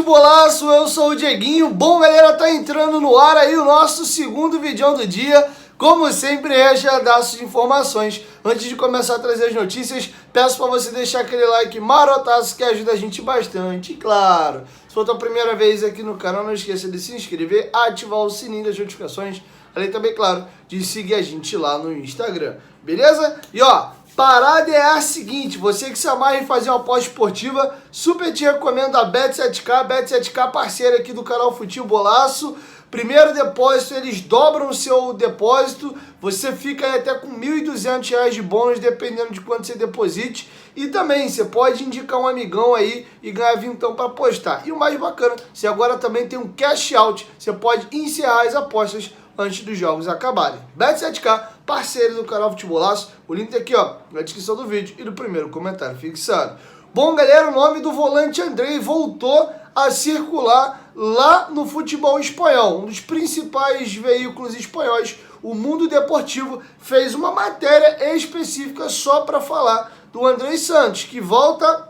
Futebolaço, eu sou o Dieguinho. Bom, galera, tá entrando no ar aí o nosso segundo vídeo do dia. Como sempre, rechadaço de informações. Antes de começar a trazer as notícias, peço para você deixar aquele like marotaço que ajuda a gente bastante. E claro, se for a tua primeira vez aqui no canal, não esqueça de se inscrever, ativar o sininho das notificações, além também, claro, de seguir a gente lá no Instagram, beleza? E ó, parada é a seguinte, você que se amarra em fazer uma aposta esportiva, super te recomendo a Bet7k, Bet7k parceira aqui do canal Futebolaço. Primeiro depósito, eles dobram o seu depósito, você fica aí até com R$ 1.200 de bônus, dependendo de quanto você deposite. E também, você pode indicar um amigão aí e ganhar vintão para apostar. E o mais bacana, você agora também tem um cash out, você pode encerrar as apostas antes dos jogos acabarem. Bet7k, parceiro do canal Futebolaço, o link tá aqui ó, na descrição do vídeo e no primeiro comentário fixado. Bom, galera, o nome do volante Andrei voltou a circular lá no futebol espanhol, um dos principais veículos espanhóis. O Mundo Deportivo fez uma matéria específica só para falar do Andrei Santos, que volta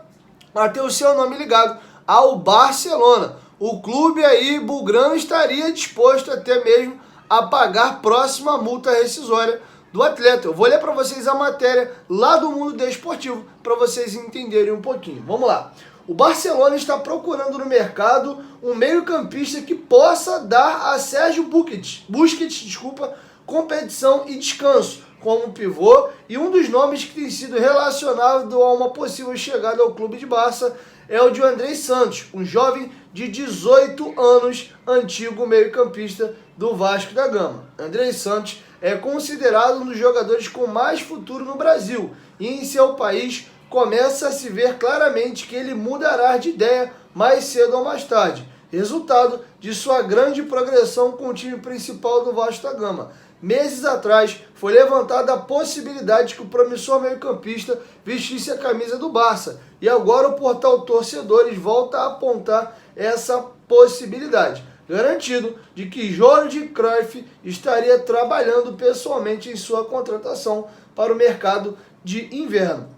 a ter o seu nome ligado ao Barcelona. O clube aí, Bugrano, estaria disposto até mesmo a pagar próxima multa rescisória do atleta. Eu vou ler para vocês a matéria lá do Mundo Desportivo para vocês entenderem um pouquinho. Vamos lá. O Barcelona está procurando no mercado um meio-campista que possa dar a Sérgio Busquets, competição e descanso como pivô, e um dos nomes que tem sido relacionado a uma possível chegada ao clube de Barça é o de Andrei Santos, um jovem de 18 anos, antigo meio-campista do Vasco da Gama. Andrei Santos é considerado um dos jogadores com mais futuro no Brasil e em seu país começa a se ver claramente que ele mudará de ideia mais cedo ou mais tarde, resultado de sua grande progressão com o time principal do Vasco da Gama. Meses atrás, foi levantada a possibilidade que o promissor meio-campista vestisse a camisa do Barça, e agora o portal Torcedores volta a apontar essa possibilidade, garantido de que Jorge Cruyff estaria trabalhando pessoalmente em sua contratação para o mercado de inverno.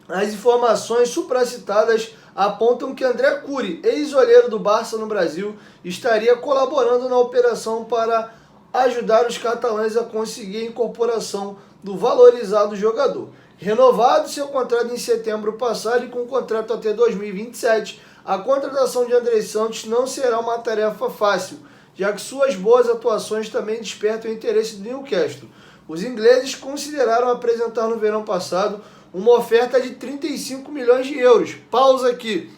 As informações supracitadas apontam que André Curi, ex-olheiro do Barça no Brasil, estaria colaborando na operação para ajudar os catalães a conseguir a incorporação do valorizado jogador. Renovado seu contrato em setembro passado e com contrato até 2027, a contratação de Andrei Santos não será uma tarefa fácil, já que suas boas atuações também despertam o interesse do Newcastle. Os ingleses consideraram apresentar no verão passado uma oferta de 35 milhões de euros. Pausa aqui.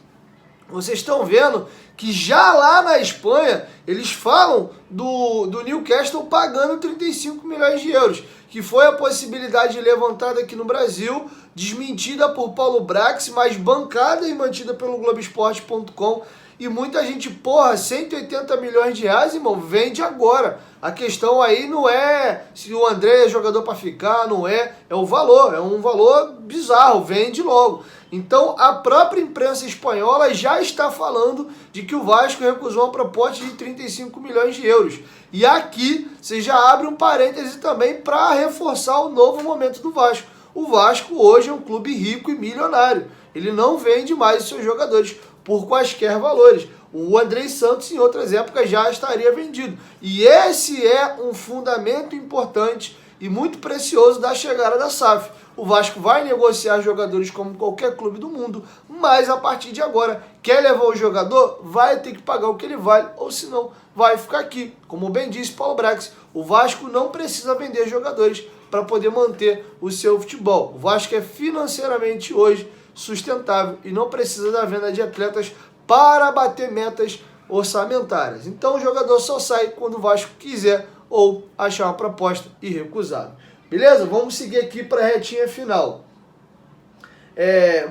Vocês estão vendo que já lá na Espanha eles falam do Newcastle pagando 35 milhões de euros, que foi a possibilidade levantada aqui no Brasil, desmentida por Paulo Brax, mas bancada e mantida pelo Globoesporte.com. E muita gente, porra, 180 milhões de reais, irmão, vende agora. A questão aí não é se o André é jogador para ficar, não é, é o valor, é um valor bizarro, vende logo. Então a própria imprensa espanhola já está falando de que o Vasco recusou uma proposta de 35 milhões de euros. E aqui você já abre um parêntese também para reforçar o novo momento do Vasco. O Vasco hoje é um clube rico e milionário. Ele não vende mais os seus jogadores por quaisquer valores. O Andrei Santos, em outras épocas, já estaria vendido. E esse é um fundamento importante e muito precioso da chegada da SAF. O Vasco vai negociar jogadores como qualquer clube do mundo, mas a partir de agora, quer levar o jogador, vai ter que pagar o que ele vale, ou senão vai ficar aqui. Como bem disse Paulo Brax, o Vasco não precisa vender jogadores para poder manter o seu futebol. O Vasco é financeiramente hoje sustentável e não precisa da venda de atletas para bater metas orçamentárias. Então o jogador só sai quando o Vasco quiser ou achar uma proposta irrecusável. Beleza? Vamos seguir aqui para a retinha final.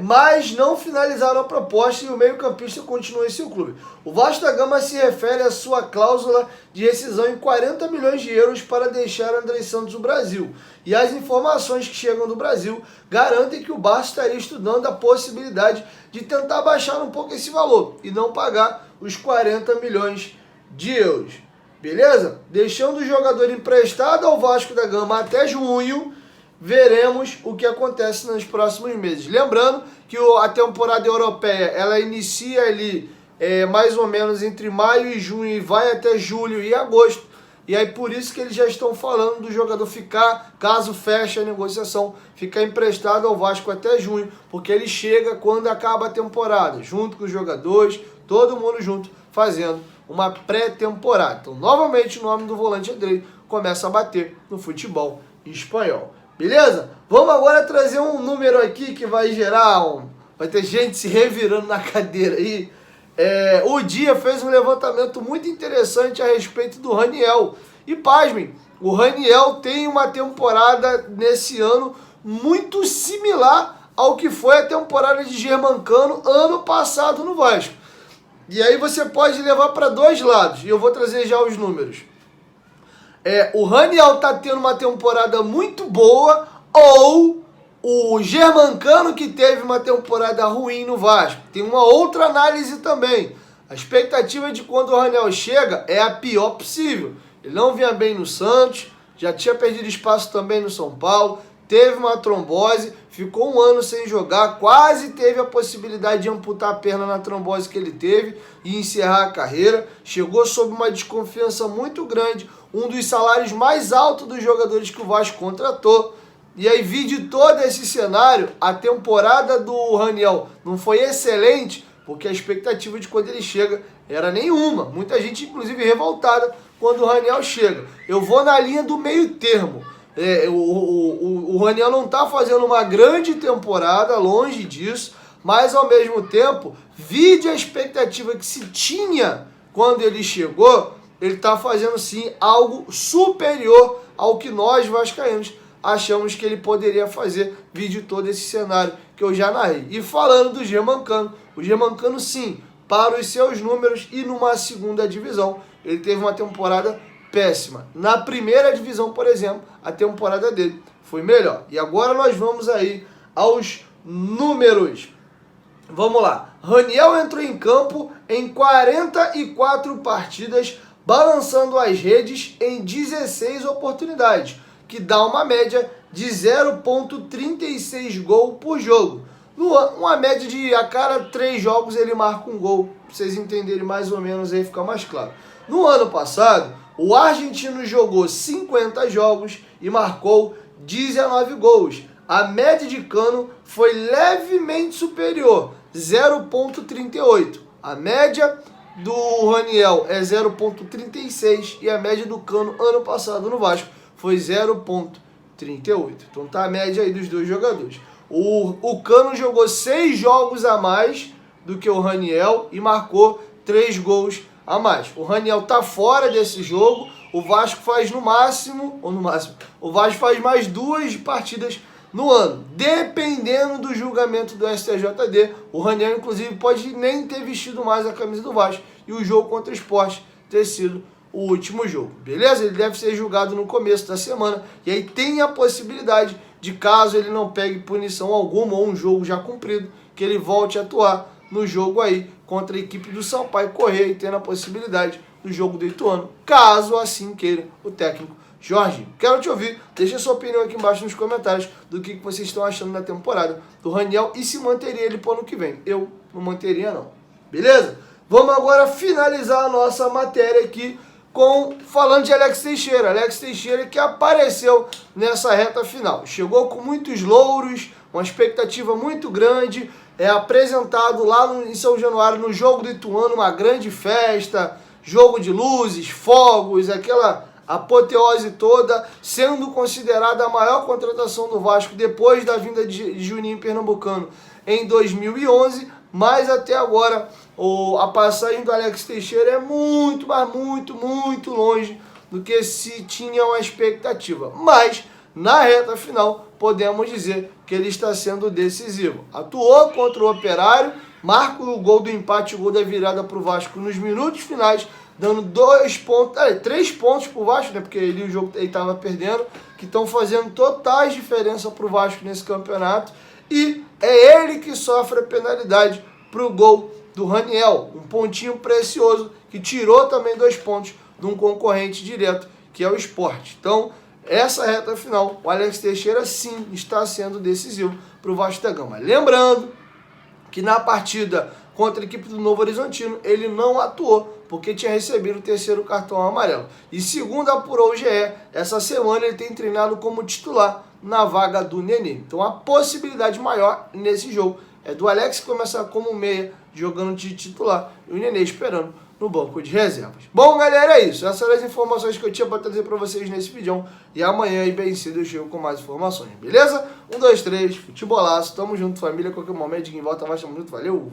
Mas não finalizaram a proposta e o meio-campista continua em seu clube. O Vasco da Gama se refere à sua cláusula de rescisão em 40 milhões de euros para deixar Andrei Santos no Brasil. E as informações que chegam do Brasil garantem que o Barça estaria estudando a possibilidade de tentar baixar um pouco esse valor e não pagar os 40 milhões de euros. Beleza? Deixando o jogador emprestado ao Vasco da Gama até junho, veremos o que acontece nos próximos meses. Lembrando que a temporada europeia ela inicia ali mais ou menos entre maio e junho e vai até julho e agosto. E aí por isso que eles já estão falando do jogador ficar, caso feche a negociação, ficar emprestado ao Vasco até junho, porque ele chega quando acaba a temporada, junto com os jogadores, todo mundo junto, fazendo uma pré-temporada. Então, novamente, o nome do volante Andrei começa a bater no futebol espanhol. Beleza? Vamos agora trazer um número aqui que vai gerar vai ter gente se revirando na cadeira aí. O Dia fez um levantamento muito interessante a respeito do Raniel. E pasmem, o Raniel tem uma temporada nesse ano muito similar ao que foi a temporada de Germancano ano passado no Vasco. E aí você pode levar para dois lados, e eu vou trazer já os números. O Raniel tá tendo uma temporada muito boa, ou o Germancano que teve uma temporada ruim no Vasco. Tem uma outra análise também. A expectativa de quando o Raniel chega é a pior possível. Ele não vinha bem no Santos, já tinha perdido espaço também no São Paulo, teve uma trombose, ficou um ano sem jogar, quase teve a possibilidade de amputar a perna na trombose que ele teve e encerrar a carreira. Chegou sob uma desconfiança muito grande, um dos salários mais altos dos jogadores que o Vasco contratou. E aí, vide todo esse cenário, a temporada do Raniel não foi excelente, porque a expectativa de quando ele chega era nenhuma. Muita gente, inclusive, revoltada quando o Raniel chega. Eu vou na linha do meio termo. O Raniel não está fazendo uma grande temporada, longe disso, mas ao mesmo tempo, vide a expectativa que se tinha quando ele chegou, ele está fazendo sim algo superior ao que nós vascaínos achamos que ele poderia fazer, vídeo todo esse cenário que eu já narrei. E falando do Germancano, o Germancano sim, para os seus números e numa segunda divisão, ele teve uma temporada péssima. Na primeira divisão, por exemplo, a temporada dele foi melhor. E agora nós vamos aí aos números. Vamos lá. Raniel entrou em campo em 44 partidas, balançando as redes em 16 oportunidades, que dá uma média de 0,36 gol por jogo. Uma média de a cada 3 jogos ele marca um gol, para vocês entenderem mais ou menos aí, ficar mais claro. No ano passado, o argentino jogou 50 jogos e marcou 19 gols. A média de Cano foi levemente superior, 0,38. A média do Raniel é 0,36 e a média do Cano ano passado no Vasco foi 0,38. Então tá a média aí dos dois jogadores. O Cano jogou 6 jogos a mais do que o Raniel e marcou 3 gols a mais. O Raniel tá fora desse jogo. O Vasco faz o Vasco faz mais 2 partidas no ano. Dependendo do julgamento do STJD, o Raniel inclusive pode nem ter vestido mais a camisa do Vasco e o jogo contra o Sport ter sido o último jogo, beleza? Ele deve ser julgado no começo da semana e aí tem a possibilidade de, caso ele não pegue punição alguma ou um jogo já cumprido, que ele volte a atuar no jogo aí contra a equipe do Sampaio Corrêa e tendo a possibilidade do jogo do Ituano, caso assim queira o técnico Jorge. Quero te ouvir, deixa sua opinião aqui embaixo nos comentários do que vocês estão achando da temporada do Raniel e se manteria ele para o ano que vem. Eu não manteria não, beleza? Vamos agora finalizar a nossa matéria aqui falando de Alex Teixeira. Alex Teixeira que apareceu nessa reta final. Chegou com muitos louros, uma expectativa muito grande, apresentado lá em São Januário no jogo do Ituano, uma grande festa, jogo de luzes, fogos, aquela apoteose toda, sendo considerada a maior contratação do Vasco depois da vinda de Juninho Pernambucano em 2011, mas até agora a passagem do Alex Teixeira é muito, mas muito, muito longe do que se tinha uma expectativa. Mas, na reta final, podemos dizer que ele está sendo decisivo. Atuou contra o Operário, marca o gol do empate, o gol da virada para o Vasco nos minutos finais, dando 3 pontos para o Vasco, né? Porque o jogo ele estava perdendo, que estão fazendo totais diferença para o Vasco nesse campeonato. E é ele que sofre a penalidade para o gol do Raniel, um pontinho precioso que tirou também 2 pontos de um concorrente direto, que é o Sport. Então, essa reta final, o Alex Teixeira sim está sendo decisivo para o Vasco da Gama. Lembrando que na partida contra a equipe do Novo Horizontino, ele não atuou, porque tinha recebido o terceiro cartão amarelo. E segundo apurou o GE, essa semana ele tem treinado como titular na vaga do Nenê. Então a possibilidade maior nesse jogo é do Alex começar como meia, jogando de titular, e o Nenê esperando no banco de reservas. Bom, galera, é isso. Essas são as informações que eu tinha para trazer para vocês nesse vídeo. E amanhã, aí, bem cedo, eu chego com mais informações, beleza? 1, 2, 3, futebolaço. Tamo junto, família. Qualquer momento, em volta, vai chamar muito. Valeu!